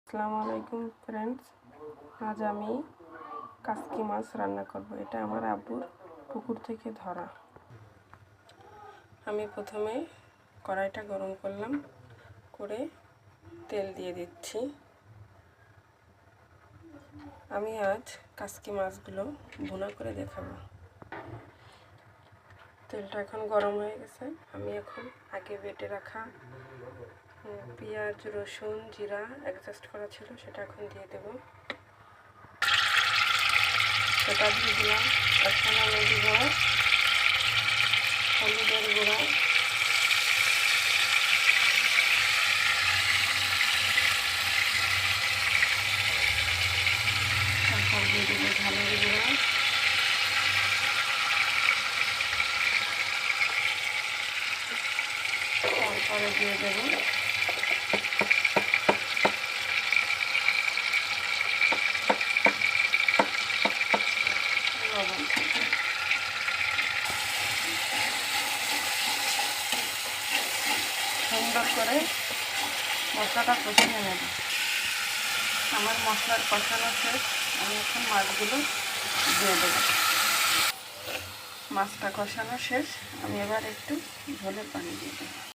আসসালামু আলাইকুম ফ্রেন্ডস, আজ আমি কাসকি মাছ রান্না করব। এটা আমার আব্বুর পুকুর থেকে ধরা। আমি প্রথমে কড়াইটা গরম করলাম, করে তেল দিয়ে দিচ্ছি। আমি আজ কাসকি মাছগুলো ভুনা করে দেখাবো। তেলটা এখন গরম হয়ে গেছে। আমি এখন আগে বেটে রাখা পেঁয়াজ, রসুন, জিরা অ্যাডজাস্ট করা ছিল সেটা এখন দিয়ে দেব। সেটা দিয়ে দিলাম। এখন আমি দিব হলুদের গুঁড়া, তারপর দিয়ে দেবো ঝালের গুঁড়া, তারপরে দিয়ে দেবো লবণ। সুন্দর করে মশলাটা কষিয়ে নেব। আমার মশলার কষানো শেষ। আমি এখন মাছগুলো দিয়ে দেবো। মাছটা কষানো শেষ। আমি এবার একটু ঝোলের পানি দিয়ে দেবো।